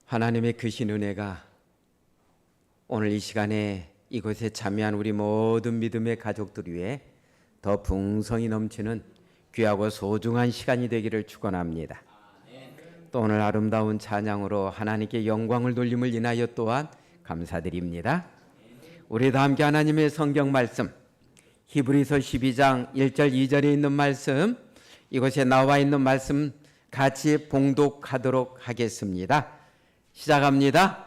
하나님의 크신 은혜가 오늘 이 시간에 이곳에 참여한 우리 모든 믿음의 가족들 위해 더 풍성히 넘치는 귀하고 소중한 시간이 되기를 축원합니다. 또 오늘 아름다운 찬양으로 하나님께 영광을 돌림을 인하여 또한 감사드립니다. 우리 다 함께 하나님의 성경 말씀 히브리서 12장 1절 2절에 있는 말씀, 이곳에 나와 있는 말씀 같이 봉독하도록 하겠습니다. 시작합니다.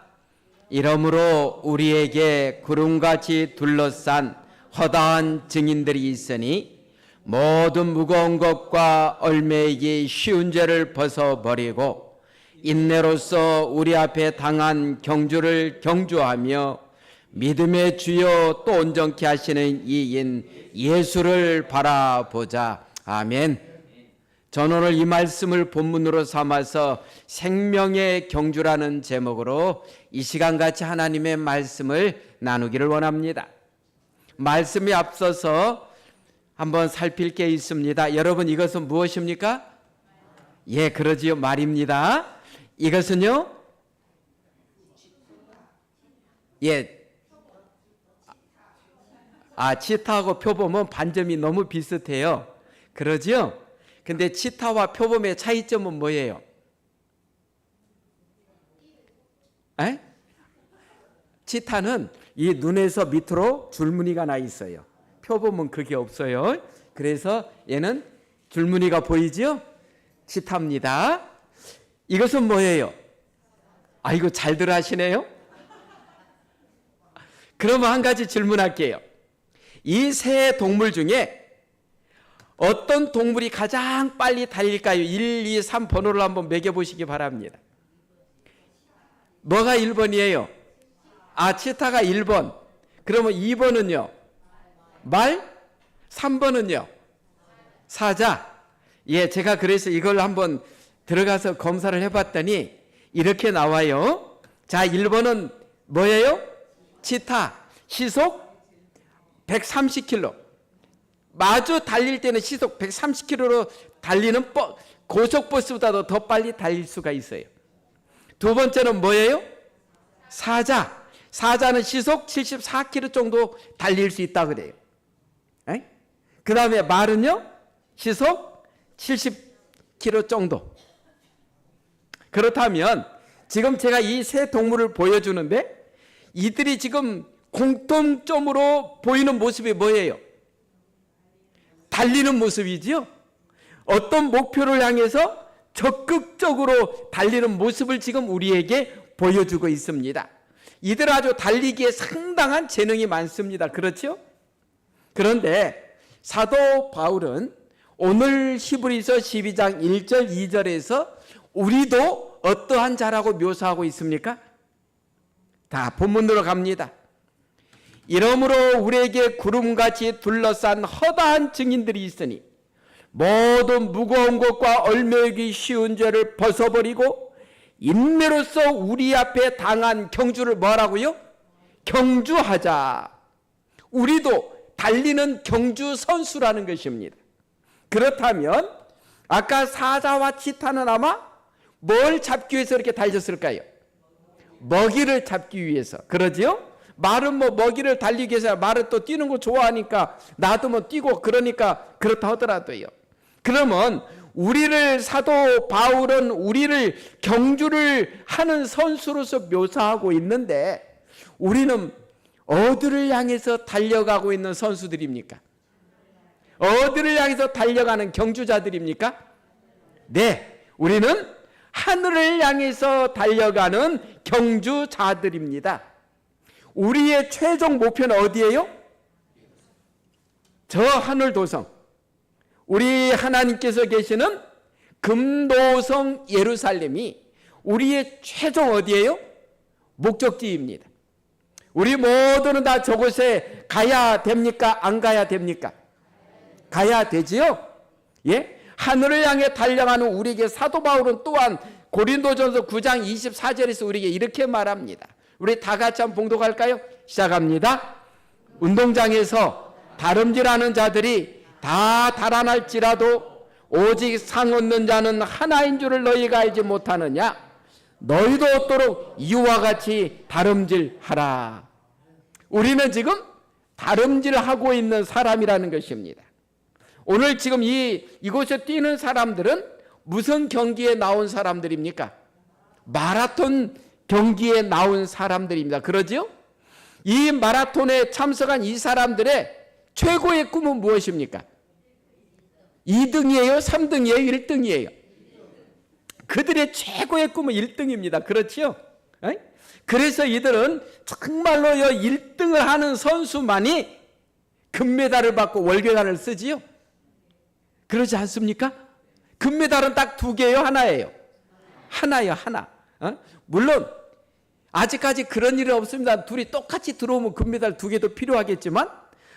이러므로 우리에게 구름같이 둘러싼 허다한 증인들이 있으니 모든 무거운 것과 얽매이기 쉬운 죄를 벗어버리고 인내로서 우리 앞에 당한 경주를 경주하며 믿음의 주요 또 온전케 하시는 이인 예수를 바라보자. 아멘. 저는 오늘 이 말씀을 본문으로 삼아서 생명의 경주라는 제목으로 이 시간같이 하나님의 말씀을 나누기를 원합니다. 말씀이 앞서서 한번 살필 게 있습니다. 여러분, 이것은 무엇입니까? 예, 그러지요. 말입니다. 이것은요, 치타하고 표범은 반점이 너무 비슷해요. 그러지요? 근데 치타와 표범의 차이점은 뭐예요? 치타는 이 눈에서 밑으로 줄무늬가 나 있어요. 표범은 그게 없어요. 그래서 얘는 줄무늬가 보이죠? 치타입니다. 이것은 뭐예요? 이거 잘들 하시네요. 그러면 한 가지 질문할게요. 이 세 동물 중에 어떤 동물이 가장 빨리 달릴까요? 1, 2, 3 번호를 한번 매겨보시기 바랍니다. 뭐가 1번이에요? 치타가 1번. 그러면 2번은요? 말? 3번은요? 사자. 예, 제가 그래서 이걸 한번 들어가서 검사를 해봤더니 이렇게 나와요. 자, 1번은 뭐예요? 치타. 시속 130km. 마주 달릴 때는 시속 130km로 달리는 고속버스보다도 더 빨리 달릴 수가 있어요. 두 번째는 뭐예요? 사자. 사자는 시속 74km 정도 달릴 수 있다 그래요. 그 다음에 말은요? 시속 70km 정도. 그렇다면 지금 제가 이 세 동물을 보여주는데 이들이 지금 공통점으로 보이는 모습이 뭐예요? 달리는 모습이지요. 어떤 목표를 향해서 적극적으로 달리는 모습을 지금 우리에게 보여주고 있습니다. 이들 아주 달리기에 상당한 재능이 많습니다. 그렇죠? 그런데 사도 바울은 오늘 히브리서 12장 1절 2절에서 우리도 어떠한 자라고 묘사하고 있습니까? 다 본문으로 갑니다. 이러므로 우리에게 구름같이 둘러싼 허다한 증인들이 있으니 모든 무거운 것과 얽매이기 쉬운 죄를 벗어버리고 인내로서 우리 앞에 당한 경주를 뭐라고요? 경주하자. 우리도 달리는 경주 선수라는 것입니다. 그렇다면 아까 사자와 치타는 아마 뭘 잡기 위해서 이렇게 달렸을까요? 먹이를 잡기 위해서. 그러지요? 말은 먹이를 달리기 위해서, 말은 또 뛰는 거 좋아하니까 나도 뛰고 그러니까 그렇다 하더라도요. 그러면 우리를 사도 바울은 우리를 경주를 하는 선수로서 묘사하고 있는데 우리는 어디를 향해서 달려가고 있는 선수들입니까? 어디를 향해서 달려가는 경주자들입니까? 네, 우리는 하늘을 향해서 달려가는 경주자들입니다. 우리의 최종 목표는 어디예요? 저 하늘 도성, 우리 하나님께서 계시는 금도성 예루살렘이 우리의 최종 어디예요? 목적지입니다. 우리 모두는 다 저곳에 가야 됩니까? 안 가야 됩니까? 가야 되지요? 예? 하늘을 향해 달려가는 우리에게 사도 바울은 또한 고린도전서 9장 24절에서 우리에게 이렇게 말합니다. 우리 다 같이 한번 봉독할까요? 시작합니다. 운동장에서 다름질하는 자들이 다 달아날지라도 오직 상 얻는 자는 하나인 줄을 너희가 알지 못하느냐? 너희도 얻도록 이와 같이 다름질하라. 우리는 지금 다름질하고 있는 사람이라는 것입니다. 오늘 지금 이곳에 뛰는 사람들은 무슨 경기에 나온 사람들입니까? 마라톤 경기에 나온 사람들입니다. 그러죠? 이 마라톤에 참석한 이 사람들의 최고의 꿈은 무엇입니까? 2등이에요? 3등이에요? 1등이에요? 그들의 최고의 꿈은 1등입니다. 그렇죠? 그래서 이들은 정말로 1등을 하는 선수만이 금메달을 받고 월계관을 쓰지요. 그러지 않습니까? 금메달은 딱 2개예요? 하나예요? 하나요, 하나. 물론 아직까지 그런 일은 없습니다. 둘이 똑같이 들어오면 금메달 2개도 필요하겠지만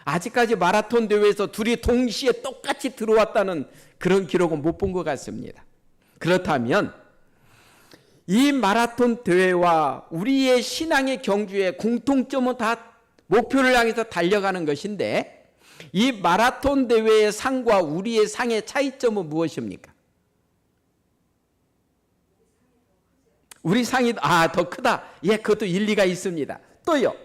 아직까지 마라톤 대회에서 둘이 동시에 똑같이 들어왔다는 그런 기록은 못 본 것 같습니다. 그렇다면 이 마라톤 대회와 우리의 신앙의 경주의 공통점은 다 목표를 향해서 달려가는 것인데 이 마라톤 대회의 상과 우리의 상의 차이점은 무엇입니까? 우리 상이 더 크다. 예, 그것도 일리가 있습니다. 또요.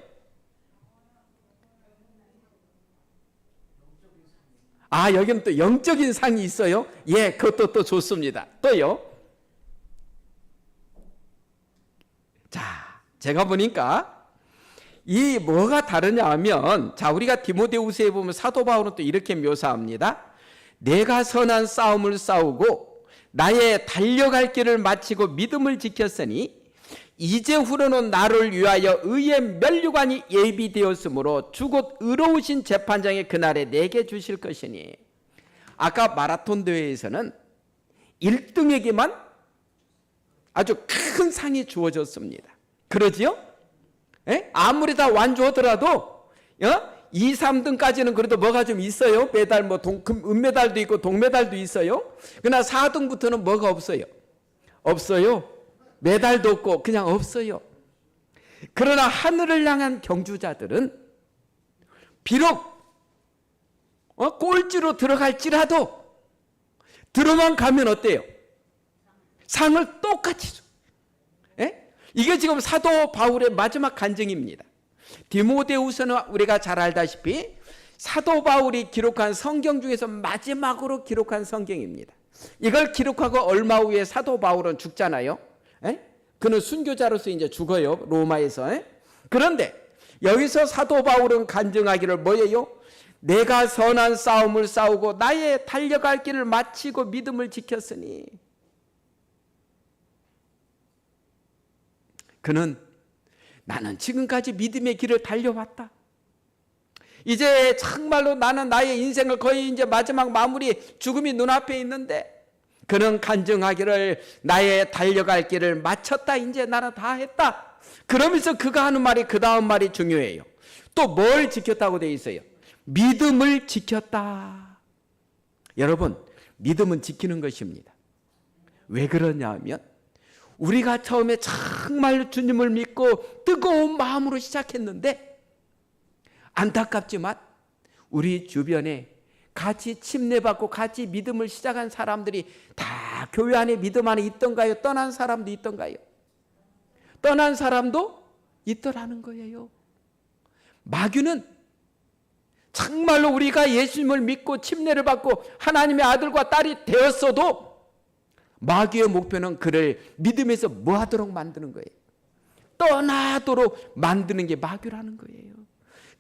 여기는 또 영적인 상이 있어요. 예, 그것도 또 좋습니다. 또요. 자, 제가 보니까 이 뭐가 다르냐 하면 우리가 디모데후서에 보면 사도 바울은 또 이렇게 묘사합니다. 내가 선한 싸움을 싸우고 나의 달려갈 길을 마치고 믿음을 지켰으니 이제 후로는 나를 위하여 의의 면류관이 예비되었으므로 주곧 의로우신 재판장의 그날에 내게 주실 것이니. 아까 마라톤 대회에서는 1등에게만 아주 큰 상이 주어졌습니다. 그러지요? 아무리 다 완주하더라도 2, 3등까지는 그래도 뭐가 좀 있어요. 메달 은메달도 있고 동메달도 있어요. 그러나 4등부터는 뭐가 없어요. 없어요. 메달도 없고 그냥 없어요. 그러나 하늘을 향한 경주자들은 비록 꼴찌로 들어갈지라도 들어만 가면 어때요? 상을 똑같이 줘. 이게 지금 사도 바울의 마지막 간증입니다. 디모데후서는 우리가 잘 알다시피 사도 바울이 기록한 성경 중에서 마지막으로 기록한 성경입니다. 이걸 기록하고 얼마 후에 사도 바울은 죽잖아요. 그는 순교자로서 이제 죽어요. 로마에서. 그런데 여기서 사도 바울은 간증하기를 뭐예요? 내가 선한 싸움을 싸우고 나의 달려갈 길을 마치고 믿음을 지켰으니. 그는 나는 지금까지 믿음의 길을 달려왔다. 이제 정말로 나는 나의 인생을 거의 이제 마지막 마무리 죽음이 눈앞에 있는데 그는 간증하기를 나의 달려갈 길을 마쳤다. 이제 나는 다 했다. 그러면서 그가 하는 말이 그 다음 말이 중요해요. 또 뭘 지켰다고 되어 있어요? 믿음을 지켰다. 여러분, 믿음은 지키는 것입니다. 왜 그러냐 하면 우리가 처음에 정말로 주님을 믿고 뜨거운 마음으로 시작했는데 안타깝지만 우리 주변에 같이 침례받고 같이 믿음을 시작한 사람들이 다 교회 안에 믿음 안에 있던가요? 떠난 사람도 있던가요? 떠난 사람도 있더라는 거예요. 마귀는 정말로 우리가 예수님을 믿고 침례를 받고 하나님의 아들과 딸이 되었어도 마귀의 목표는 그를 믿음에서 뭐하도록 만드는 거예요. 떠나도록 만드는 게 마귀라는 거예요.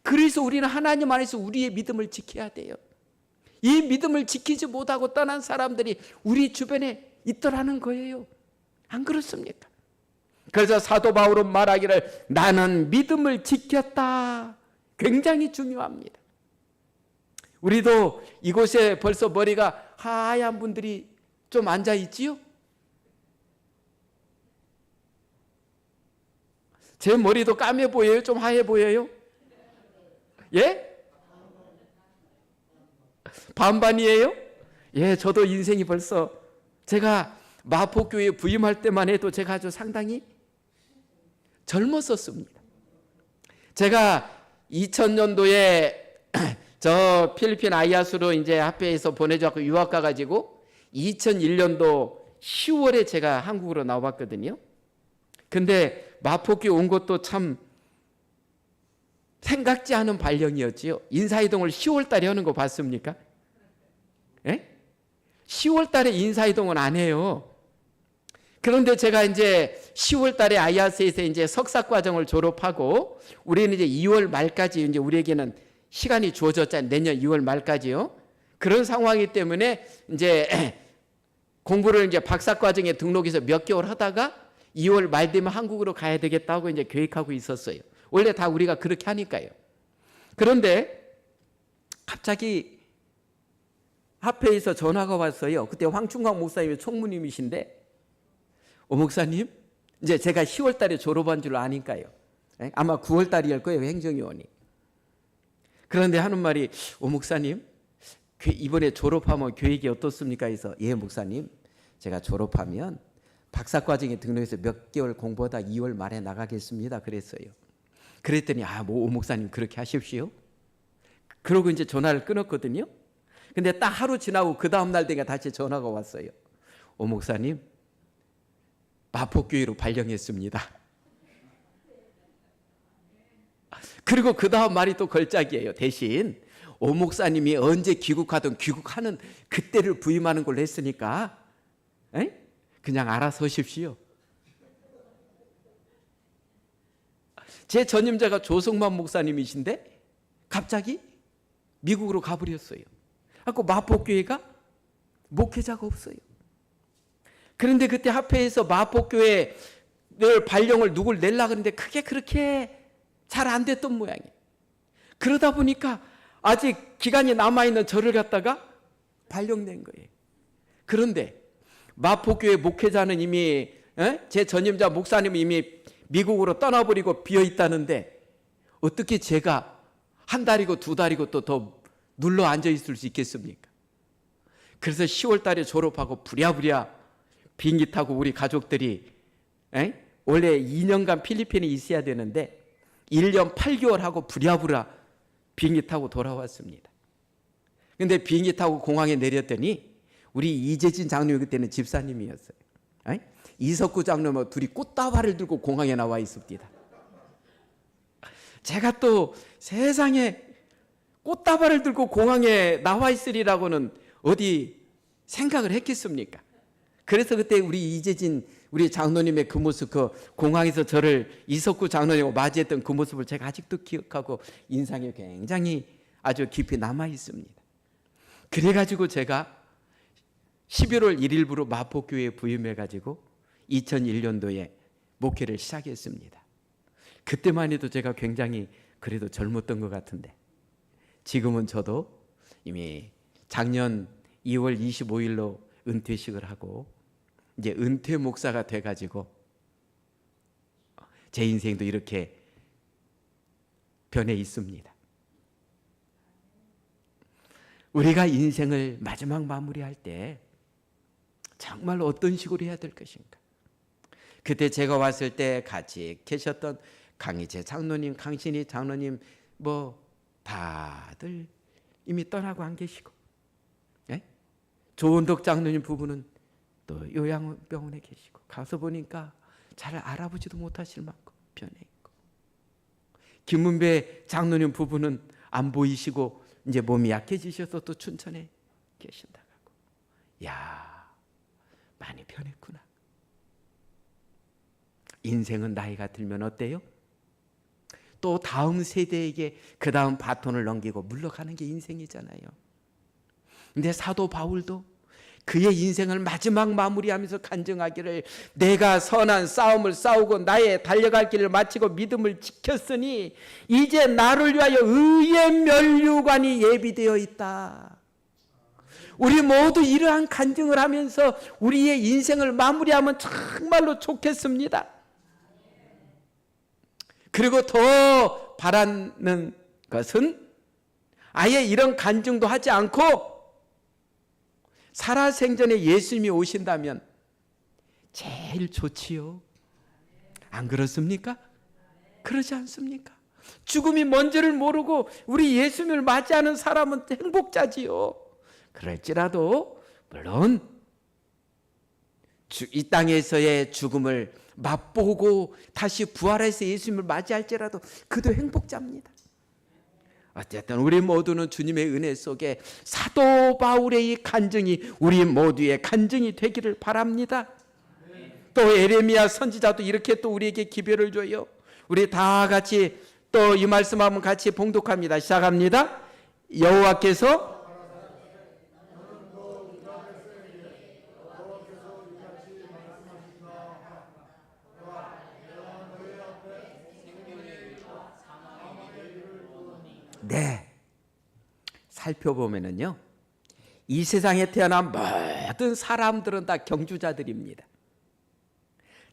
그래서 우리는 하나님 안에서 우리의 믿음을 지켜야 돼요. 이 믿음을 지키지 못하고 떠난 사람들이 우리 주변에 있더라는 거예요. 안 그렇습니까? 그래서 사도 바울은 말하기를 나는 믿음을 지켰다. 굉장히 중요합니다. 우리도 이곳에 벌써 머리가 하얀 분들이 좀 앉아 있지요? 제 머리도 까매 보여요? 좀 하얘 보여요? 예? 반반이에요? 예, 저도 인생이 벌써 제가 마포교회 부임할 때만 해도 제가 아주 상당히 젊었었습니다. 제가 2000년도에 저 필리핀 아이아스로 이제 합회에서 보내줘서 유학 가가지고 2001년도 10월에 제가 한국으로 나왔거든요. 근데 마포교회 온 것도 참 생각지 않은 발령이었지요. 인사이동을 10월 달에 하는 거 봤습니까? 예? 10월 달에 인사이동은 안 해요. 그런데 제가 이제 10월 달에 IRC에서 이제 석사 과정을 졸업하고 우리는 이제 2월 말까지 이제 우리에게는 시간이 주어졌잖아요. 내년 2월 말까지요. 그런 상황이기 때문에 이제 공부를 이제 박사 과정에 등록해서 몇 개월 하다가 2월 말 되면 한국으로 가야 되겠다고 이제 계획하고 있었어요. 원래 다 우리가 그렇게 하니까요. 그런데 갑자기 합회에서 전화가 왔어요. 그때 황충광 목사님이 총무님이신데, 오 목사님, 이제 제가 10월 달에 졸업한 줄 아니까요. 아마 9월 달이었을 거예요, 행정위원이. 그런데 하는 말이, 오 목사님, 이번에 졸업하면 계획이 어떻습니까? 해서, 예 목사님, 제가 졸업하면 박사과정에 등록해서 몇 개월 공부하다 2월 말에 나가겠습니다. 그랬어요. 그랬더니 오 목사님 그렇게 하십시오. 그러고 이제 전화를 끊었거든요. 근데 딱 하루 지나고 그 다음 날 되니까 다시 전화가 왔어요. 오 목사님, 마포교회로 발령했습니다. 그리고 그 다음 말이 또 걸작이에요. 대신 오 목사님이 언제 귀국하든 귀국하는 그때를 부임하는 걸로 했으니까 그냥 알아서 하십시오. 제 전임자가 조성만 목사님이신데 갑자기 미국으로 가버렸어요. 그래서 마포교회가 목회자가 없어요. 그런데 그때 합회에서 마포교회 발령을 누굴 내려고 하는데 그게 그렇게 잘 안 됐던 모양이에요. 그러다 보니까 아직 기간이 남아있는 저를 갖다가 발령낸 거예요. 그런데 마포교회 목회자는 이미 제 전임자 목사님은 이미 미국으로 떠나버리고 비어있다는데 어떻게 제가 한 달이고 두 달이고 또 더 눌러 앉아있을 수 있겠습니까? 그래서 10월 달에 졸업하고 부랴부랴 비행기 타고 우리 가족들이 원래 2년간 필리핀에 있어야 되는데 1년 8개월 하고 부랴부랴 비행기 타고 돌아왔습니다. 근데 비행기 타고 공항에 내렸더니 우리 이재진 장로님 그때는 집사님이었어요. 이석구 장로님 둘이 꽃다발을 들고 공항에 나와 있습니다. 제가 또 세상에 꽃다발을 들고 공항에 나와 있으리라고는 어디 생각을 했겠습니까? 그래서 그때 우리 이재진 우리 장로님의 그 모습, 그 공항에서 저를 이석구 장로님과 맞이했던 그 모습을 제가 아직도 기억하고 인상이 굉장히 아주 깊이 남아 있습니다. 그래가지고 제가 11월 1일부로 마포교회에 부임해가지고 2001년도에 목회를 시작했습니다. 그때만 해도 제가 굉장히 그래도 젊었던 것 같은데 지금은 저도 이미 작년 2월 25일로 은퇴식을 하고 이제 은퇴 목사가 돼가지고 제 인생도 이렇게 변해 있습니다. 우리가 인생을 마지막 마무리할 때 정말 어떤 식으로 해야 될 것인가? 그때 제가 왔을 때 같이 계셨던 강희재 장로님, 강신희 장로님 뭐 다들 이미 떠나고 안 계시고 조은덕 장로님 부부는 또 요양병원에 계시고 가서 보니까 잘 알아보지도 못하실 만큼 변해 있고 김문배 장로님 부부는 안 보이시고 이제 몸이 약해지셔서 또 춘천에 계신다고 하고 야 많이 변했구나. 인생은 나이가 들면 어때요? 또 다음 세대에게 그 다음 바톤을 넘기고 물러가는 게 인생이잖아요. 근데 사도 바울도 그의 인생을 마지막 마무리하면서 간증하기를 내가 선한 싸움을 싸우고 나의 달려갈 길을 마치고 믿음을 지켰으니 이제 나를 위하여 의의 면류관이 예비되어 있다. 우리 모두 이러한 간증을 하면서 우리의 인생을 마무리하면 정말로 좋겠습니다. 그리고 더 바라는 것은 아예 이런 간증도 하지 않고 살아생전에 예수님이 오신다면 제일 좋지요. 안 그렇습니까? 그러지 않습니까? 죽음이 뭔지를 모르고 우리 예수님을 맞이하는 사람은 행복자지요. 그럴지라도 물론 이 땅에서의 죽음을 맛보고 다시 부활해서 예수님을 맞이할지라도 그도 행복자입니다. 어쨌든 우리 모두는 주님의 은혜 속에 사도 바울의 이 간증이 우리 모두의 간증이 되기를 바랍니다. 또 에레미야 선지자도 이렇게 또 우리에게 기별을 줘요. 우리 다 같이 또 이 말씀 한번 같이 봉독합니다. 시작합니다. 여호와께서 네, 살펴보면은요, 이 세상에 태어난 모든 사람들은 다 경주자들입니다.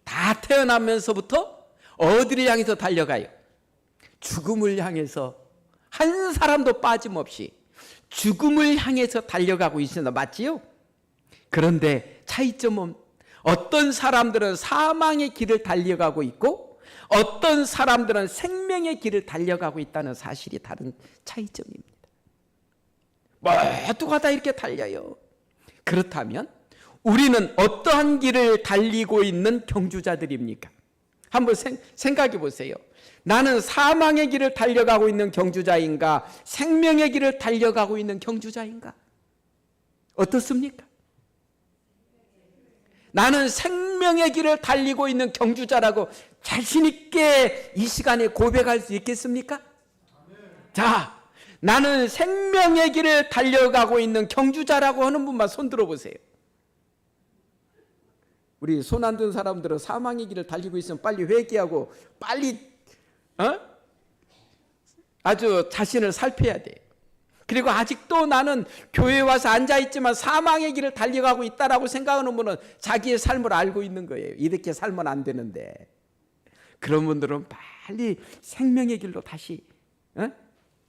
다 태어나면서부터 어디를 향해서 달려가요? 죽음을 향해서. 한 사람도 빠짐없이 죽음을 향해서 달려가고 있습니다. 맞지요? 그런데 차이점은 어떤 사람들은 사망의 길을 달려가고 있고 어떤 사람들은 생명의 길을 달려가고 있다는 사실이 다른 차이점입니다. 모두가 다 이렇게 달려요. 그렇다면 우리는 어떠한 길을 달리고 있는 경주자들입니까? 한번 생각해 보세요. 나는 사망의 길을 달려가고 있는 경주자인가, 생명의 길을 달려가고 있는 경주자인가? 어떻습니까? 나는 생명의 길을 달리고 있는 경주자라고 자신 있게 이 시간에 고백할 수 있겠습니까? 자, 나는 생명의 길을 달려가고 있는 경주자라고 하는 분만 손 들어보세요. 우리 손 안 든 사람들은 사망의 길을 달리고 있으면 빨리 회개하고 빨리 아주 자신을 살펴야 돼. 그리고 아직도 나는 교회에 와서 앉아있지만 사망의 길을 달려가고 있다라고 생각하는 분은 자기의 삶을 알고 있는 거예요. 이렇게 살면 안 되는데. 그런 분들은 빨리 생명의 길로 다시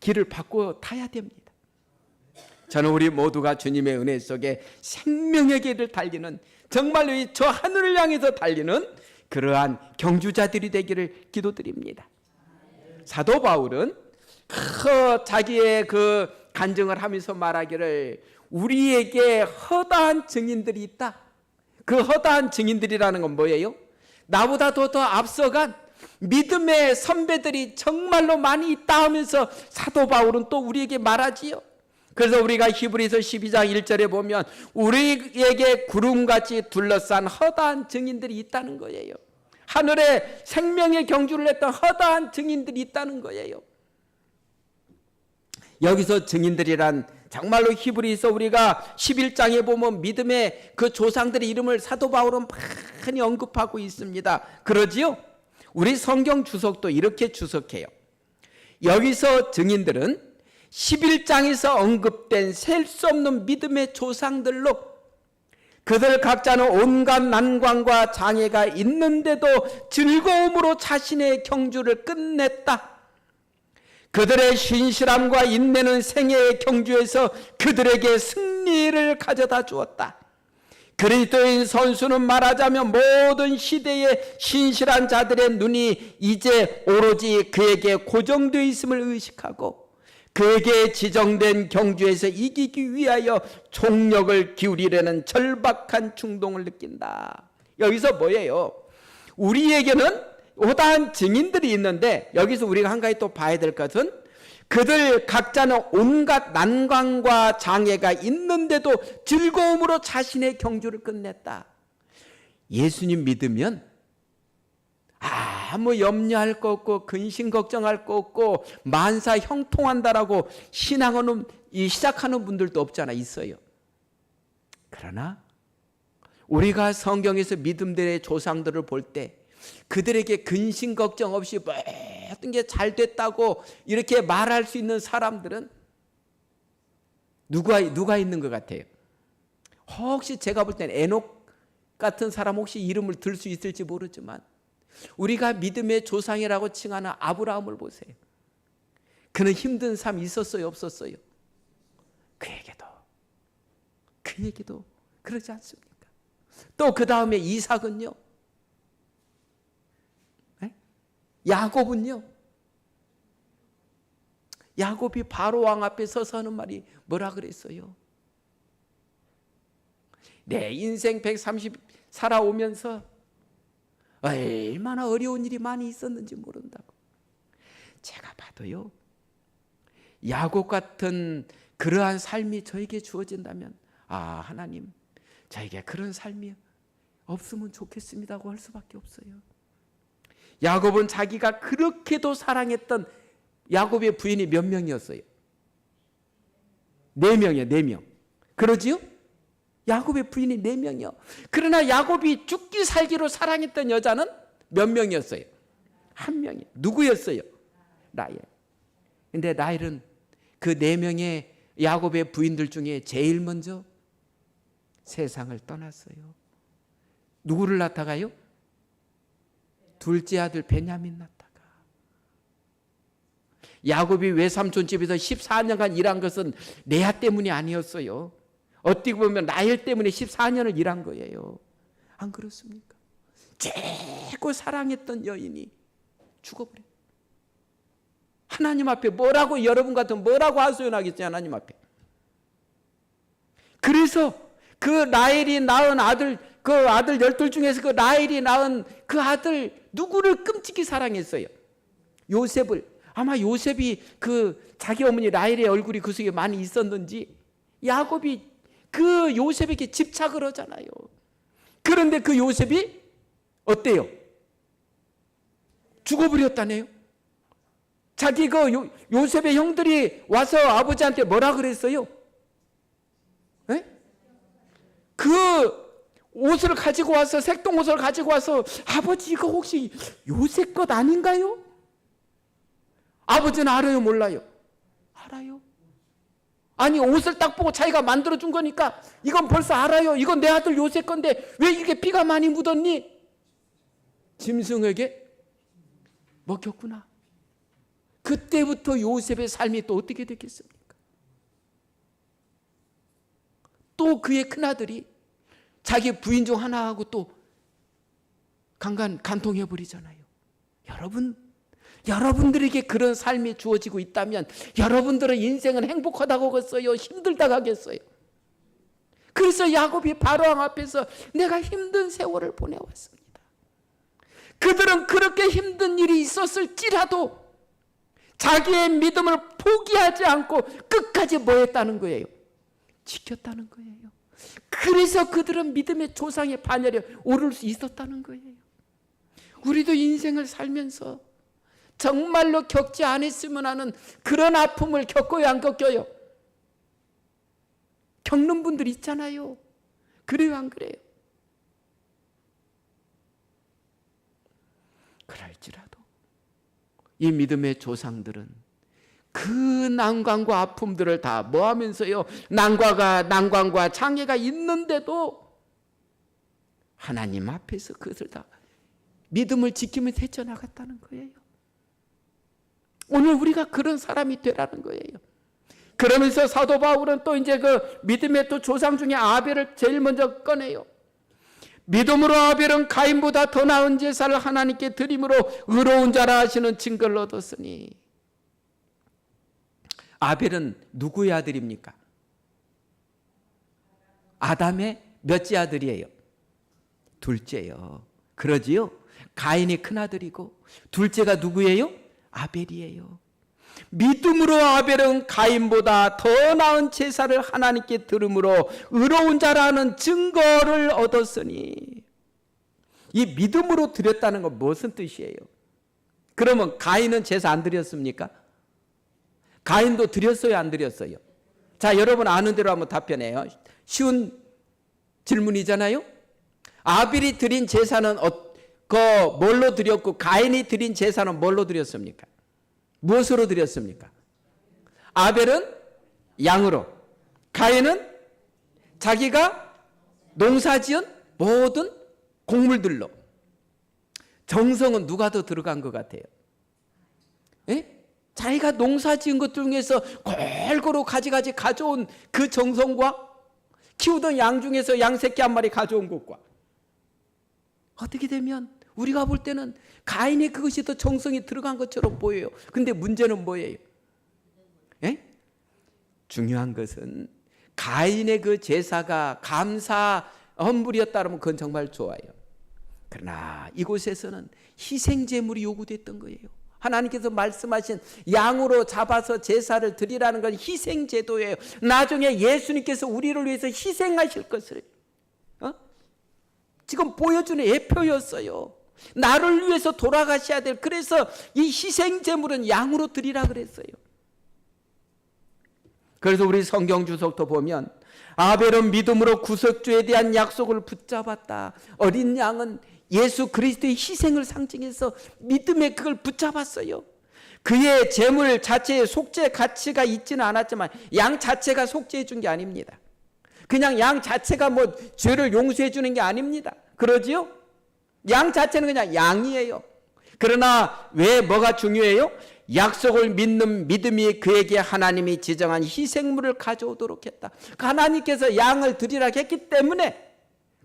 길을 바꿔 타야 됩니다. 저는 우리 모두가 주님의 은혜 속에 생명의 길을 달리는, 정말로 저 하늘을 향해서 달리는 그러한 경주자들이 되기를 기도드립니다. 사도 바울은 자기의 그 간증을 하면서 말하기를 우리에게 허다한 증인들이 있다. 그 허다한 증인들이라는 건 뭐예요? 나보다 더 앞서간 믿음의 선배들이 정말로 많이 있다 하면서 사도 바울은 또 우리에게 말하지요. 그래서 우리가 히브리서 12장 1절에 보면 우리에게 구름같이 둘러싼 허다한 증인들이 있다는 거예요. 하늘에 생명의 경주를 했던 허다한 증인들이 있다는 거예요. 여기서 증인들이란 정말로 히브리서 우리가 11장에 보면 믿음의 그 조상들의 이름을 사도 바울은 많이 언급하고 있습니다. 그러지요? 우리 성경 주석도 이렇게 주석해요. 여기서 증인들은 11장에서 언급된 셀 수 없는 믿음의 조상들로 그들 각자는 온갖 난관과 장애가 있는데도 즐거움으로 자신의 경주를 끝냈다. 그들의 신실함과 인내는 생애의 경주에서 그들에게 승리를 가져다 주었다. 그리스도인 선수는 말하자면 모든 시대의 신실한 자들의 눈이 이제 오로지 그에게 고정되어 있음을 의식하고 그에게 지정된 경주에서 이기기 위하여 총력을 기울이려는 절박한 충동을 느낀다. 여기서 뭐예요? 우리에게는 허다한 증인들이 있는데 여기서 우리가 한 가지 또 봐야 될 것은 그들 각자는 온갖 난관과 장애가 있는데도 즐거움으로 자신의 경주를 끝냈다. 예수님 믿으면 아무 염려할 거 없고 근심 걱정할 거 없고 만사 형통한다라고 신앙은 시작하는 분들도 없잖아. 있어요. 그러나 우리가 성경에서 믿음들의 조상들을 볼 때 그들에게 근심 걱정 없이 모든 게 잘 됐다고 이렇게 말할 수 있는 사람들은 누가 있는 것 같아요? 혹시 제가 볼 때는 에녹 같은 사람 혹시 이름을 들 수 있을지 모르지만 우리가 믿음의 조상이라고 칭하는 아브라함을 보세요. 그는 힘든 삶이 있었어요, 없었어요? 그에게도 그러지 않습니까? 또 그 다음에 이삭은요, 야곱은요, 야곱이 바로 왕 앞에 서서 하는 말이 뭐라 그랬어요? 내 인생 130 살아오면서 얼마나 어려운 일이 많이 있었는지 모른다고. 제가 봐도요, 야곱 같은 그러한 삶이 저에게 주어진다면, 아, 하나님, 저에게 그런 삶이 없으면 좋겠습니다고 할 수밖에 없어요. 야곱은 자기가 그렇게도 사랑했던 야곱의 부인이 몇 명이었어요? 4명이에요. 4명. 그러지요? 야곱의 부인이 4명이요. 그러나 야곱이 죽기 살기로 사랑했던 여자는 몇 명이었어요? 1명이에요. 누구였어요? 라헬. 근데 라헬은 그 4명의 야곱의 부인들 중에 제일 먼저 세상을 떠났어요. 누구를 낳다가요? 둘째 아들 베냐민 낳다가. 야곱이 외삼촌 집에서 14년간 일한 것은 레아 때문이 아니었어요. 어떻게 보면 라헬 때문에 14년을 일한 거예요. 안 그렇습니까? 최고 사랑했던 여인이 죽어버려요. 하나님 앞에 뭐라고, 여러분 같으면 뭐라고 하소연하겠어요, 하나님 앞에. 그래서 그 라헬이 낳은 아들, 그 아들 12 중에서 그 라헬이 낳은 그 아들 누구를 끔찍히 사랑했어요? 요셉을. 아마 요셉이 그 자기 어머니 라헬의 얼굴이 그 속에 많이 있었는지 야곱이 그 요셉에게 집착을 하잖아요. 그런데 그 요셉이 어때요? 죽어버렸다네요. 자기 그 요셉의 형들이 와서 아버지한테 뭐라 그랬어요? 에? 그 옷을 가지고 와서, 색동 옷을 가지고 와서, 아버지 이거 혹시 요셉 것 아닌가요? 아버지는 알아요, 몰라요? 알아요. 아니, 옷을 딱 보고 자기가 만들어준 거니까 이건 벌써 알아요. 이건 내 아들 요셉 건데 왜 이렇게 피가 많이 묻었니? 짐승에게 먹혔구나. 그때부터 요셉의 삶이 또 어떻게 됐겠습니까? 또 그의 큰아들이 자기 부인 중 하나하고 또 간통해버리잖아요. 여러분들에게 그런 삶이 주어지고 있다면 여러분들의 인생은 행복하다고 하겠어요? 힘들다고 하겠어요? 그래서 야곱이 바로왕 앞에서 내가 힘든 세월을 보내왔습니다. 그들은 그렇게 힘든 일이 있었을지라도 자기의 믿음을 포기하지 않고 끝까지 뭐 했다는 거예요? 지켰다는 거예요. 그래서 그들은 믿음의 조상의 반열에 오를 수 있었다는 거예요. 우리도 인생을 살면서 정말로 겪지 않았으면 하는 그런 아픔을 겪어요, 안 겪어요? 겪는 분들 있잖아요. 그래요, 안 그래요? 그럴지라도 이 믿음의 조상들은 그 난관과 아픔들을 다 뭐 하면서요? 난관과 장애가 있는데도 하나님 앞에서 그것을 다 믿음을 지키면서 헤쳐나갔다는 거예요. 오늘 우리가 그런 사람이 되라는 거예요. 그러면서 사도 바울은 또 이제 그 믿음의 또 조상 중에 아벨을 제일 먼저 꺼내요. 믿음으로 아벨은 가인보다 더 나은 제사를 하나님께 드림으로 의로운 자라 하시는 증거를 얻었으니. 아벨은 누구의 아들입니까? 아담의 몇째 아들이에요? 둘째요. 그러지요? 가인이 큰아들이고 둘째가 누구예요? 아벨이에요. 믿음으로 아벨은 가인보다 더 나은 제사를 하나님께 드림으로 의로운 자라는 증거를 얻었으니. 이 믿음으로 드렸다는 건 무슨 뜻이에요? 그러면 가인은 제사 안 드렸습니까? 가인도 드렸어요, 안 드렸어요? 자, 여러분 아는 대로 한번 답변해요. 쉬운 질문이잖아요. 아벨이 드린 제사는 뭘로 드렸고 가인이 드린 제사는 뭘로 드렸습니까? 무엇으로 드렸습니까? 아벨은 양으로, 가인은 자기가 농사지은 모든 곡물들로. 정성은 누가 더 들어간 것 같아요? 에? 자기가 농사지은 것 중에서 골고루 가지가지 가져온 그 정성과 키우던 양 중에서 양새끼 한 마리 가져온 것과 어떻게 되면 우리가 볼 때는 가인의 그것이 더 정성이 들어간 것처럼 보여요. 근데 문제는 뭐예요? 중요한 것은 가인의 그 제사가 감사 헌물이었다면 그건 정말 좋아요. 그러나 이곳에서는 희생제물이 요구됐던 거예요. 하나님께서 말씀하신 양으로 잡아서 제사를 드리라는 건 희생제도예요. 나중에 예수님께서 우리를 위해서 희생하실 것을 지금 보여주는 예표였어요. 나를 위해서 돌아가셔야 될, 그래서 이 희생제물은 양으로 드리라 그랬어요. 그래서 우리 성경 주석도 보면 아벨은 믿음으로 구속주에 대한 약속을 붙잡았다. 어린 양은 예수 그리스도의 희생을 상징해서 믿음에 그걸 붙잡았어요. 그의 제물 자체에 속죄 가치가 있지는 않았지만 양 자체가 속죄해 준 게 아닙니다. 그냥 양 자체가 뭐 죄를 용서해 주는 게 아닙니다. 그러지요? 양 자체는 그냥 양이에요. 그러나 왜 뭐가 중요해요? 약속을 믿는 믿음이 그에게 하나님이 지정한 희생물을 가져오도록 했다. 하나님께서 양을 드리라 했기 때문에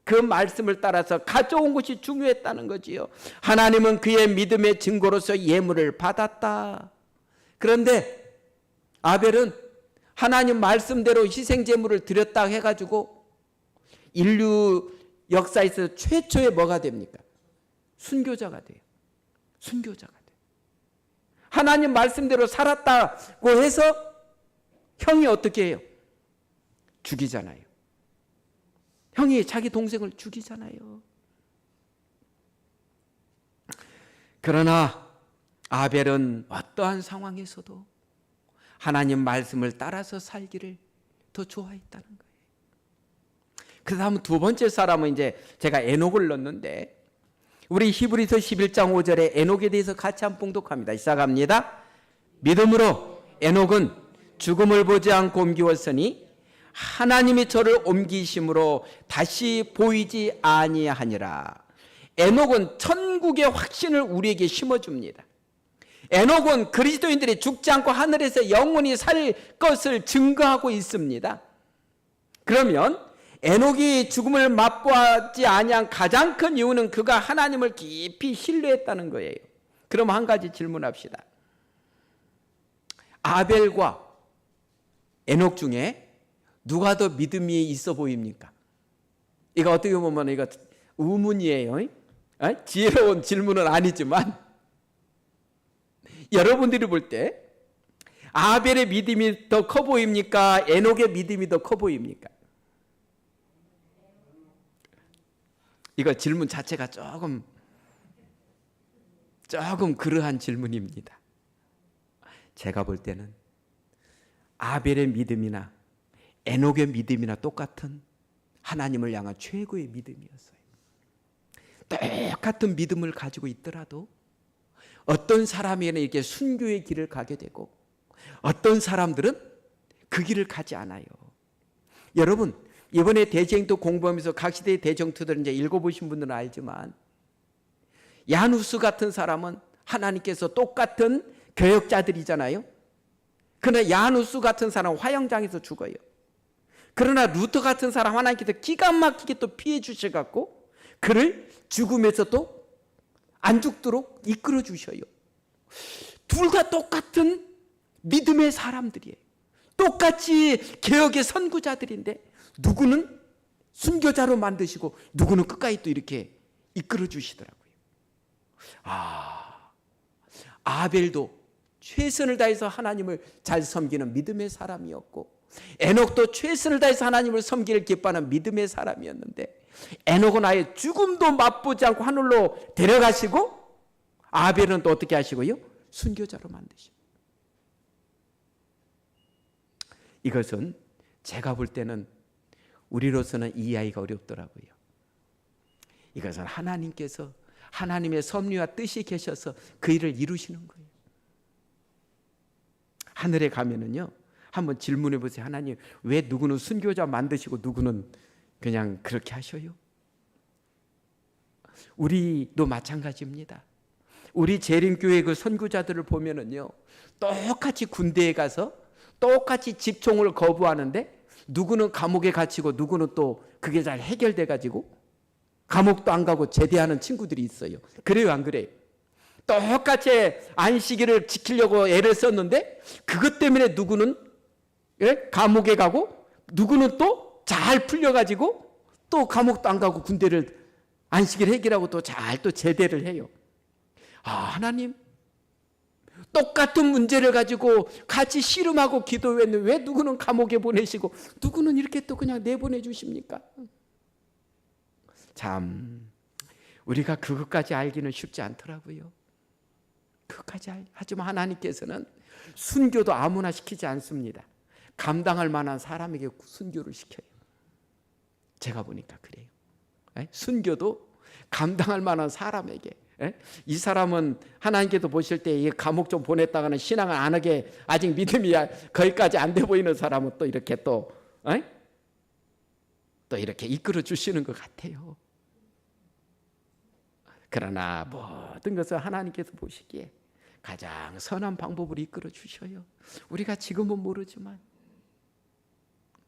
그 말씀을 따라서 가져온 것이 중요했다는 거지요. 하나님은 그의 믿음의 증거로서 예물을 받았다. 그런데 아벨은 하나님 말씀대로 희생제물을 드렸다 해가지고 인류 역사에서 최초의 뭐가 됩니까? 순교자가 돼요. 순교자가 돼요. 하나님 말씀대로 살았다고 해서 형이 어떻게 해요? 죽이잖아요. 형이 자기 동생을 죽이잖아요. 그러나 아벨은 어떠한 상황에서도 하나님 말씀을 따라서 살기를 더 좋아했다는 거예요. 그 다음 두 번째 사람은 이제 제가 에녹을 넣었는데, 우리 히브리서 11장 5절에 에녹에 대해서 같이 한번 봉독합니다. 시작합니다. 믿음으로 에녹은 죽음을 보지 않고 옮기었으니 하나님이 저를 옮기심으로 다시 보이지 아니하니라. 에녹은 천국의 확신을 우리에게 심어줍니다. 에녹은 그리스도인들이 죽지 않고 하늘에서 영원히 살 것을 증거하고 있습니다. 그러면 에녹이 죽음을 맛보지 아니한 가장 큰 이유는 그가 하나님을 깊이 신뢰했다는 거예요. 그럼 한 가지 질문합시다. 아벨과 에녹 중에 누가 더 믿음이 있어 보입니까? 이거 어떻게 보면 이거 의문이에요. 지혜로운 질문은 아니지만 여러분들이 볼 때 아벨의 믿음이 더 커 보입니까? 에녹의 믿음이 더 커 보입니까? 이거 질문 자체가 조금 그러한 질문입니다. 제가 볼 때는 아벨의 믿음이나 에녹의 믿음이나 똑같은 하나님을 향한 최고의 믿음이었어요. 똑같은 믿음을 가지고 있더라도 어떤 사람에게는 이렇게 순교의 길을 가게 되고 어떤 사람들은 그 길을 가지 않아요. 여러분, 이번에 대쟁도 공부하면서 각 시대의 대정투들을 이제 읽어보신 분들은 알지만 야누스 같은 사람은 하나님께서 똑같은 교역자들이잖아요. 그러나 야누스 같은 사람은 화형장에서 죽어요. 그러나 루터 같은 사람 하나님께서 기가 막히게 또 피해 주셔갖고 그를 죽음에서 또 안 죽도록 이끌어 주셔요. 둘 다 똑같은 믿음의 사람들이에요. 똑같이 개혁의 선구자들인데 누구는 순교자로 만드시고 누구는 끝까지 또 이렇게 이끌어 주시더라고요. 아벨도 최선을 다해서 하나님을 잘 섬기는 믿음의 사람이었고 에녹도 최선을 다해서 하나님을 섬기를 기뻐하는 믿음의 사람이었는데 에녹은 아예 죽음도 맛보지 않고 하늘로 데려가시고 아벨은 또 어떻게 하시고요? 순교자로 만드시고. 이것은 제가 볼 때는 우리로서는 이해하기가 어렵더라고요. 이것은 하나님께서 하나님의 섭리와 뜻이 계셔서 그 일을 이루시는 거예요. 하늘에 가면은요, 한번 질문해 보세요. 하나님, 왜 누구는 순교자 만드시고 누구는 그냥 그렇게 하셔요? 우리도 마찬가지입니다. 우리 재림교회 그 선교자들을 보면은요, 똑같이 군대에 가서 똑같이 집총을 거부하는데 누구는 감옥에 갇히고 누구는 또 그게 잘 해결돼 가지고 감옥도 안 가고 제대하는 친구들이 있어요. 그래요, 안 그래요? 똑같이 안식일을 지키려고 애를 썼는데 그것 때문에 누구는 감옥에 가고 누구는 또 잘 풀려가지고 또 감옥도 안 가고 군대를 안식일 해결하고 또 잘 또 제대를 해요. 하나님, 똑같은 문제를 가지고 같이 씨름하고 기도했는데 왜 누구는 감옥에 보내시고 누구는 이렇게 또 그냥 내보내 주십니까? 참 우리가 그것까지 알기는 쉽지 않더라고요. 하지만 하나님께서는 순교도 아무나 시키지 않습니다. 감당할 만한 사람에게 순교를 시켜요. 제가 보니까 그래요. 순교도 감당할 만한 사람에게. 이 사람은 하나님께서 보실 때 감옥 좀 보냈다가는 신앙을 안 하게 아직 믿음이 거기까지 안 돼 보이는 사람은 또 이렇게 또 이렇게 이끌어 주시는 것 같아요. 그러나 모든 것을 하나님께서 보시기에 가장 선한 방법으로 이끌어 주셔요. 우리가 지금은 모르지만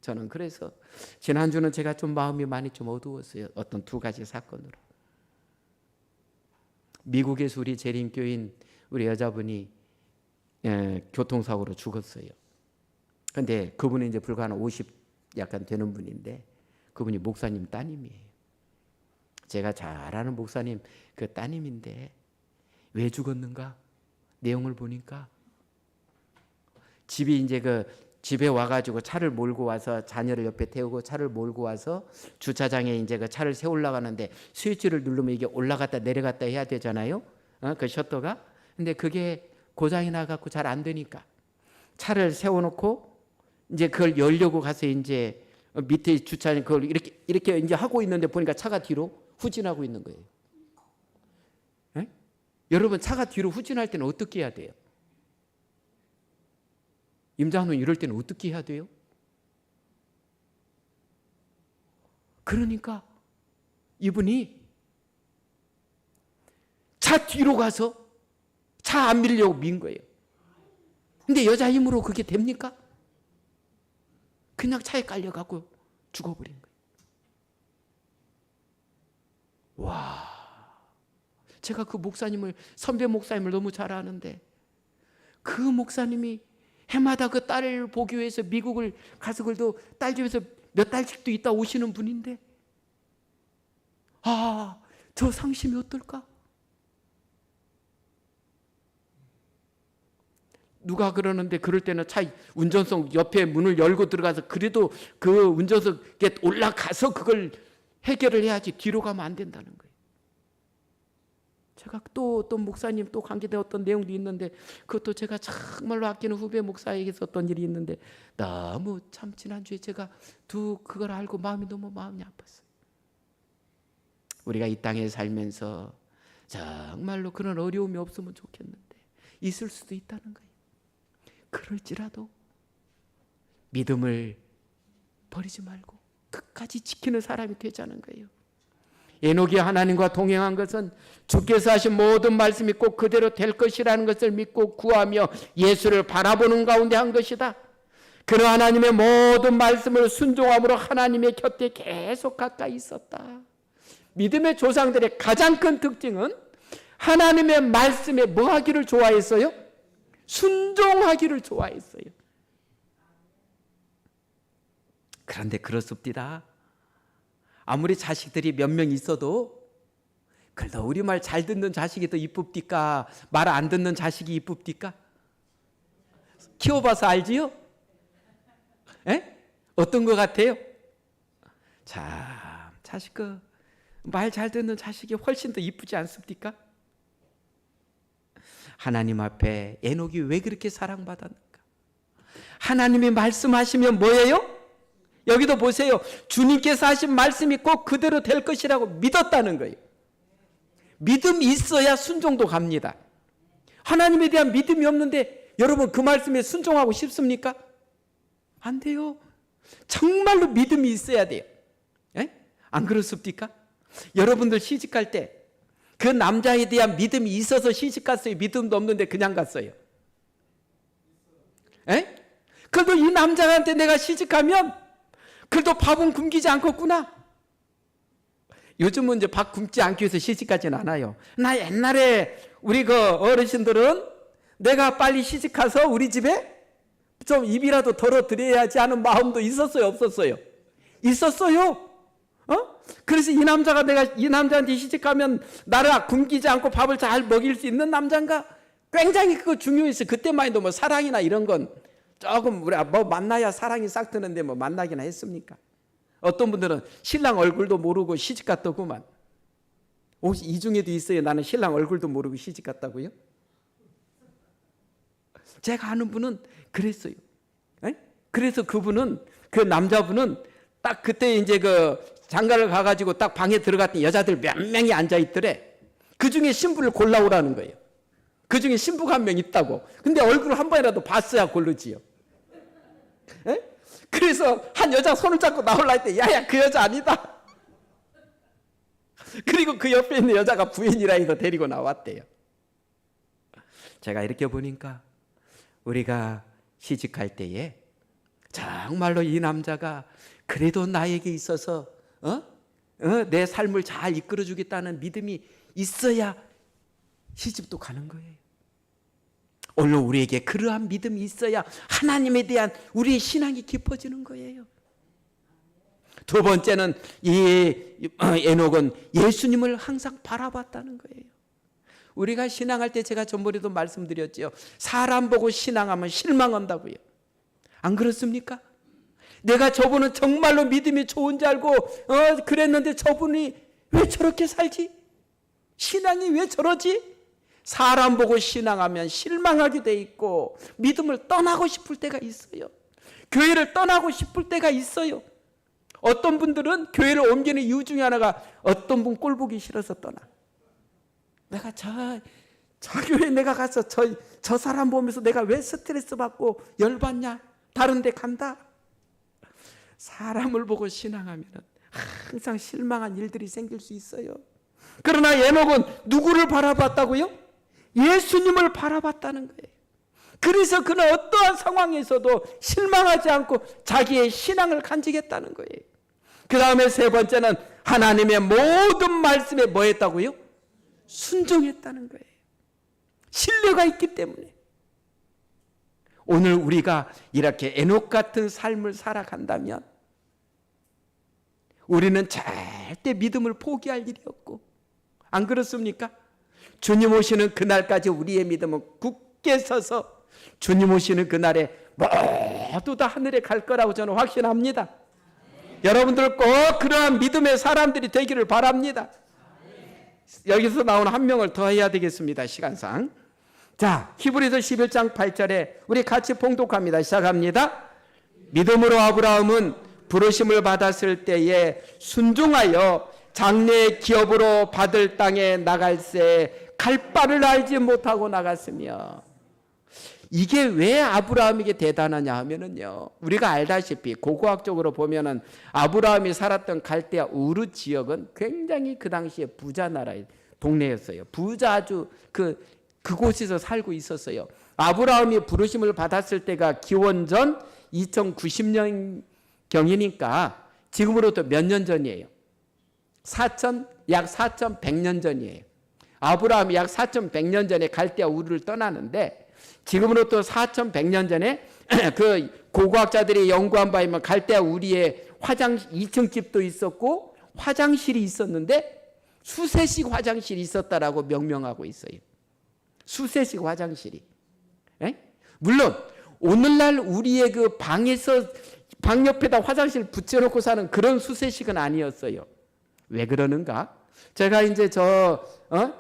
저는 그래서 지난주는 제가 좀 마음이 많이 좀 어두웠어요. 어떤 두 가지 사건으로. 미국에서 우리 재림교인 우리 여자분이 교통사고로 죽었어요. 근데 그분은 이제 불과 한 50 약간 되는 분인데 그분이 목사님 따님이에요. 제가 잘 아는 목사님 그 따님인데 왜 죽었는가? 내용을 보니까 집에 와가지고 차를 몰고 와서 자녀를 옆에 태우고 차를 몰고 와서 주차장에 이제 그 차를 세우려고 하는데 스위치를 누르면 이게 올라갔다 내려갔다 해야 되잖아요. 그 셔터가. 근데 그게 고장이 나갖고 잘 안 되니까 차를 세워놓고 이제 그걸 열려고 가서 이제 밑에 주차장 그걸 이렇게 이제 하고 있는데 보니까 차가 뒤로 후진하고 있는 거예요. 여러분 차가 뒤로 후진할 때는 어떻게 해야 돼요? 임장훈 이럴 때는 어떻게 해야 돼요? 그러니까 이분이 차 뒤로 가서 차 안 밀려고 민 거예요. 근데 여자 힘으로 그게 됩니까? 그냥 차에 깔려가고 죽어버린 거예요. 와, 제가 그 목사님을 선배 목사님을 너무 잘 아는데 그 목사님이 해마다 그 딸을 보기 위해서 미국을 가서 그래도 딸 집에서 몇 달씩도 있다 오시는 분인데 저 상심이 어떨까? 누가 그러는데 그럴 때는 차 운전석 옆에 문을 열고 들어가서 그래도 그 운전석에 올라가서 그걸 해결을 해야지 뒤로 가면 안 된다는 거예요. 제가 또 어떤 목사님 또 관계되었던 내용도 있는데 그것도 제가 정말로 아끼는 후배 목사에게서 어떤 일이 있는데 너무 참 지난주에 제가 그걸 알고 마음이 아팠어요. 우리가 이 땅에 살면서 정말로 그런 어려움이 없으면 좋겠는데 있을 수도 있다는 거예요. 그럴지라도 믿음을 버리지 말고 끝까지 지키는 사람이 되자는 거예요. 에녹이 하나님과 동행한 것은 주께서 하신 모든 말씀이 꼭 그대로 될 것이라는 것을 믿고 구하며 예수를 바라보는 가운데 한 것이다. 그는 하나님의 모든 말씀을 순종함으로 하나님의 곁에 계속 가까이 있었다. 믿음의 조상들의 가장 큰 특징은 하나님의 말씀에 뭐 하기를 좋아했어요? 순종하기를 좋아했어요. 그런데 그렇습니다. 아무리 자식들이 몇 명 있어도 그래도 우리 말 잘 듣는 자식이 더 이쁩디까? 말 안 듣는 자식이 이쁩디까? 키워봐서 알지요? 어떤 것 같아요? 자, 자식 말 잘 듣는 자식이 훨씬 더 이쁘지 않습니까? 하나님 앞에 에녹이 왜 그렇게 사랑받았는가? 하나님이 말씀하시면 뭐예요? 여기도 보세요. 주님께서 하신 말씀이 꼭 그대로 될 것이라고 믿었다는 거예요. 믿음이 있어야 순종도 갑니다. 하나님에 대한 믿음이 없는데 여러분 그 말씀에 순종하고 싶습니까? 안 돼요. 정말로 믿음이 있어야 돼요. 안 그렇습니까? 여러분들 시집갈 때 그 남자에 대한 믿음이 있어서 시집 갔어요? 믿음도 없는데 그냥 갔어요? 그래도 이 남자한테 내가 시집가면 그래도 밥은 굶기지 않겠구나. 요즘은 이제 밥 굶지 않기 위해서 시집가진 않아요. 나 옛날에 우리 그 어르신들은 내가 빨리 시집가서 우리 집에 좀 입이라도 덜어드려야지 하는 마음도 있었어요, 없었어요? 있었어요. 그래서 이 남자가 내가 이 남자한테 시집가면 나를 굶기지 않고 밥을 잘 먹일 수 있는 남자인가? 굉장히 그거 중요했어요. 그때만 해도 뭐 사랑이나 이런 건 조금 우리 뭐 만나야 사랑이 싹 트는데 뭐 만나기나 했습니까? 어떤 분들은 신랑 얼굴도 모르고 시집 갔더구만. 혹시 이 중에도 있어요? 나는 신랑 얼굴도 모르고 시집 갔다고요? 제가 아는 분은 그랬어요. 그래서 그분은 그 남자분은 딱 그때 이제 그 장가를 가가지고 딱 방에 들어갔더니 여자들 몇 명이 앉아 있더래. 그 중에 신부를 골라오라는 거예요. 그 중에 신부가 한 명 있다고. 근데 얼굴을 한 번이라도 봤어야 고르지요. 그래서 한 여자 손을 잡고 나올라 했더니 야야 그 여자 아니다. 그리고 그 옆에 있는 여자가 부인이라 해서 데리고 나왔대요. 제가 이렇게 보니까 우리가 시집갈 때에 정말로 이 남자가 그래도 나에게 있어서 내 삶을 잘 이끌어주겠다는 믿음이 있어야 시집도 가는 거예요. 오늘 우리에게 그러한 믿음이 있어야 하나님에 대한 우리의 신앙이 깊어지는 거예요. 두 번째는 이 에녹은 예수님을 항상 바라봤다는 거예요. 우리가 신앙할 때 제가 전번에도 말씀드렸죠. 사람 보고 신앙하면 실망한다고요. 안 그렇습니까? 내가 저분은 정말로 믿음이 좋은지 알고 그랬는데 저분이 왜 저렇게 살지? 신앙이 왜 저러지? 사람 보고 신앙하면 실망하게 돼 있고 믿음을 떠나고 싶을 때가 있어요. 교회를 떠나고 싶을 때가 있어요. 어떤 분들은 교회를 옮기는 이유 중에 하나가 어떤 분 꼴 보기 싫어서 떠나. 내가 저 교회 내가 가서 저 사람 보면서 내가 왜 스트레스 받고 열받냐? 다른 데 간다. 사람을 보고 신앙하면 항상 실망한 일들이 생길 수 있어요. 그러나 에녹은 누구를 바라봤다고요? 예수님을 바라봤다는 거예요. 그래서 그는 어떠한 상황에서도 실망하지 않고 자기의 신앙을 간직했다는 거예요. 그 다음에 세 번째는 하나님의 모든 말씀에 뭐 했다고요? 순종했다는 거예요. 신뢰가 있기 때문에. 오늘 우리가 이렇게 에녹 같은 삶을 살아간다면 우리는 절대 믿음을 포기할 일이 없고, 안 그렇습니까? 주님 오시는 그날까지 우리의 믿음은 굳게 서서 주님 오시는 그날에 모두 다 하늘에 갈 거라고 저는 확신합니다. 여러분들 꼭 그러한 믿음의 사람들이 되기를 바랍니다. 여기서 나오는 한 명을 더 해야 되겠습니다. 시간상. 자, 히브리서 11장 8절에 우리 같이 봉독합니다. 시작합니다. 믿음으로 아브라함은 부르심을 받았을 때에 순종하여 장래의 기업으로 받을 땅에 나갈새 갈 바를 알지 못하고 나갔으며. 이게 왜 아브라함에게 대단하냐 하면은요, 우리가 알다시피 고고학적으로 보면은 아브라함이 살았던 갈대아 우르 지역은 굉장히 그 당시에 부자 나라의 동네였어요. 부자 아주 그곳에서 살고 있었어요. 아브라함이 부르심을 받았을 때가 기원전 2090년 경이니까 지금으로부터 몇 년 전이에요? 약 4100년 전이에요. 아브라함이 약 4100년 전에 갈대아 우르를 떠나는데 지금으로부터 4100년 전에 그 고고학자들이 연구한 바에 의하면 갈대아 우리에 2층 집도 있었고 화장실이 있었는데 수세식 화장실이 있었다라고 명명하고 있어요. 수세식 화장실이. 물론 오늘날 우리의 그 방에서 방 옆에다 화장실 붙여놓고 사는 그런 수세식은 아니었어요. 왜 그러는가? 제가 이제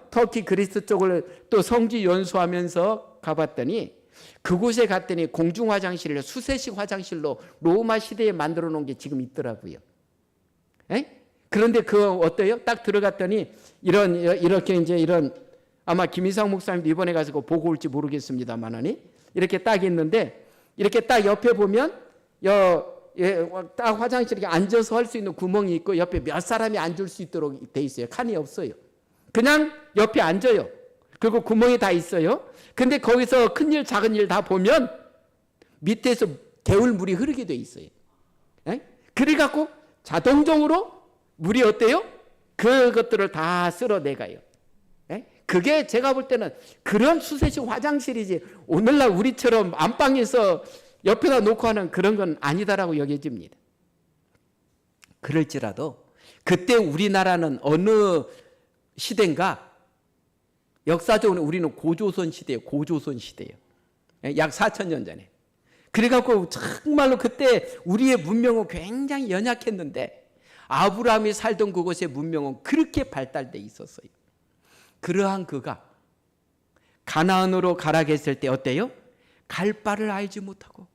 터키 그리스 쪽을 또 성지 연수하면서 가봤더니 그곳에 갔더니 공중 화장실을 수세식 화장실로 로마 시대에 만들어 놓은 게 지금 있더라고요. 그런데 어때요? 딱 들어갔더니 이렇게 이런 아마 김희상 목사님 이번에 가서 보고 올지 모르겠습니다만은 이렇게 딱 있는데 이렇게 딱 옆에 보면 딱 화장실에 이렇게 앉아서 할 수 있는 구멍이 있고 옆에 몇 사람이 앉을 수 있도록 돼 있어요. 칸이 없어요. 그냥 옆에 앉아요. 그리고 구멍이 다 있어요. 근데 거기서 큰일 작은 일 다 보면 밑에서 개울물이 흐르게 돼 있어요. 그래갖고 자동적으로 물이 어때요? 그것들을 다 쓸어내가요. 그게 제가 볼 때는 그런 수세식 화장실이지 오늘날 우리처럼 안방에서 옆에다 놓고 하는 그런 건 아니다라고 여겨집니다. 그럴지라도 그때 우리나라는 어느 시대인가? 역사적으로 우리는 고조선 시대예요. 고조선 시대예요. 약 4,000년 전에. 그래갖고 정말로 그때 우리의 문명은 굉장히 연약했는데 아브라함이 살던 그곳의 문명은 그렇게 발달돼 있었어요. 그러한 그가 가나안으로 가라 했을 때 어때요? 갈 바를 알지 못하고.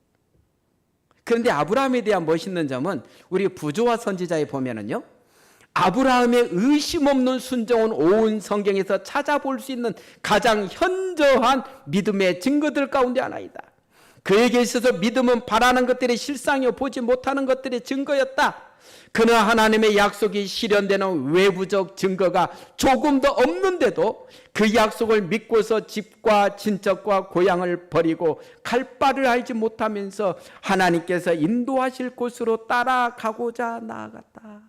그런데 아브라함에 대한 멋있는 점은 우리 부조와 선지자에 보면은요, 아브라함의 의심 없는 순종은 온 성경에서 찾아볼 수 있는 가장 현저한 믿음의 증거들 가운데 하나이다. 그에게 있어서 믿음은 바라는 것들의 실상이요 보지 못하는 것들의 증거였다. 그는 하나님의 약속이 실현되는 외부적 증거가 조금도 없는데도 그 약속을 믿고서 집과 친척과 고향을 버리고 갈 바를 알지 못하면서 하나님께서 인도하실 곳으로 따라가고자 나아갔다.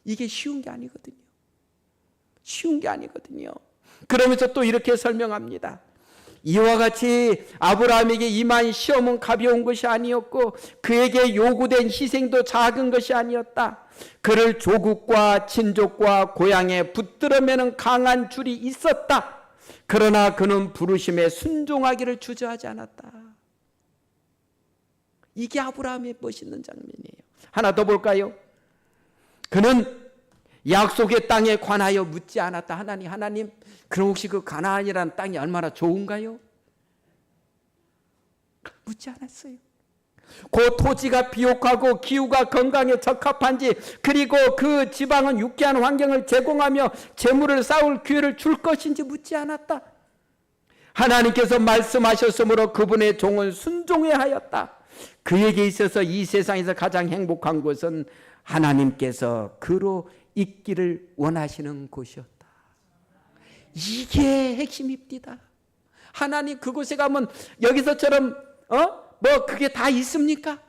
이게 쉬운 게 아니거든요. 쉬운 게 아니거든요. 그러면서 또 이렇게 설명합니다. 이와 같이 아브라함에게 임한 시험은 가벼운 것이 아니었고 그에게 요구된 희생도 작은 것이 아니었다. 그를 조국과 친족과 고향에 붙들어 매는 강한 줄이 있었다. 그러나 그는 부르심에 순종하기를 주저하지 않았다. 이게 아브라함의 멋있는 장면이에요. 하나 더 볼까요? 그는 약속의 땅에 관하여 묻지 않았다. 하나님, 그럼 혹시 그 가나안이라는 땅이 얼마나 좋은가요? 묻지 않았어요. 그 토지가 비옥하고 기후가 건강에 적합한지, 그리고 그 지방은 유쾌한 환경을 제공하며 재물을 쌓을 기회를 줄 것인지 묻지 않았다. 하나님께서 말씀하셨으므로 그분의 종은 순종해야 하였다. 그에게 있어서 이 세상에서 가장 행복한 것은 하나님께서 그로 있기를 원하시는 곳이었다. 이게 핵심입니다. 하나님 그곳에 가면 여기서처럼 뭐 그게 다 있습니까?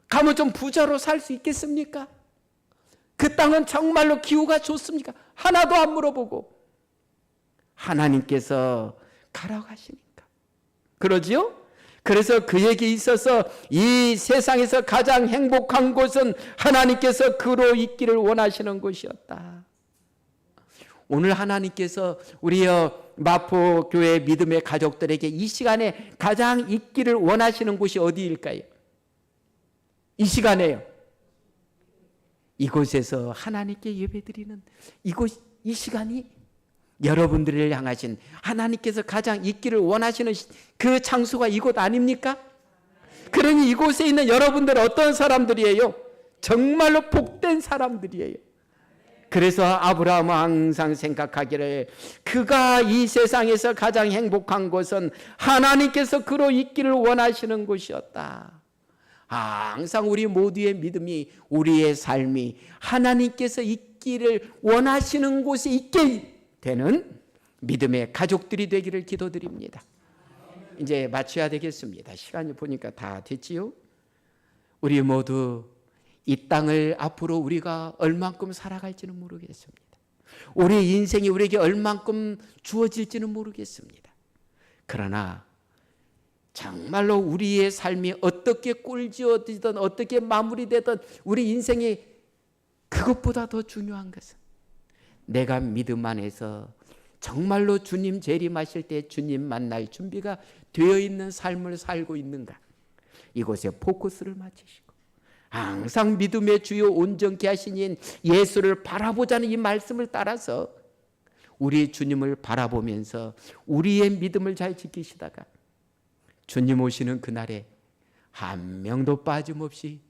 가면 좀 부자로 살 수 있겠습니까? 그 땅은 정말로 기후가 좋습니까? 하나도 안 물어보고 하나님께서 가라고 하시니까 그러지요? 그래서 그에게 있어서 이 세상에서 가장 행복한 곳은 하나님께서 그로 있기를 원하시는 곳이었다. 오늘 하나님께서 우리 마포교회 믿음의 가족들에게 이 시간에 가장 있기를 원하시는 곳이 어디일까요? 이 시간에요. 이곳에서 하나님께 예배드리는 이 시간이 여러분들을 향하신 하나님께서 가장 있기를 원하시는 그 장소가 이곳 아닙니까? 그러니 이곳에 있는 여러분들은 어떤 사람들이에요? 정말로 복된 사람들이에요. 그래서 아브라함은 항상 생각하기를 그가 이 세상에서 가장 행복한 곳은 하나님께서 그로 있기를 원하시는 곳이었다. 항상 우리 모두의 믿음이, 우리의 삶이 하나님께서 있기를 원하시는 곳에 있게 되는 믿음의 가족들이 되기를 기도드립니다. 이제 마쳐야 되겠습니다. 시간이 보니까 다 됐지요? 우리 모두 이 땅을 앞으로 우리가 얼만큼 살아갈지는 모르겠습니다. 우리 인생이 우리에게 얼만큼 주어질지는 모르겠습니다. 그러나 정말로 우리의 삶이 어떻게 꼴지어지든 어떻게 마무리되든 우리 인생이 그것보다 더 중요한 것은 내가 믿음 안에서 정말로 주님 재림하실 때 주님 만날 준비가 되어 있는 삶을 살고 있는가, 이곳에 포커스를 맞추시고 항상 믿음의 주요 온전케 하신 인 예수를 바라보자는 이 말씀을 따라서 우리 주님을 바라보면서 우리의 믿음을 잘 지키시다가 주님 오시는 그날에 한 명도 빠짐없이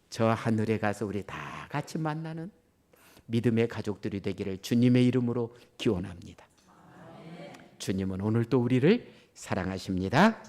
저 하늘에 가서 우리 다 같이 만나는 믿음의 가족들이 되기를 주님의 이름으로 기원합니다. 주님은 오늘 또 우리를 사랑하십니다.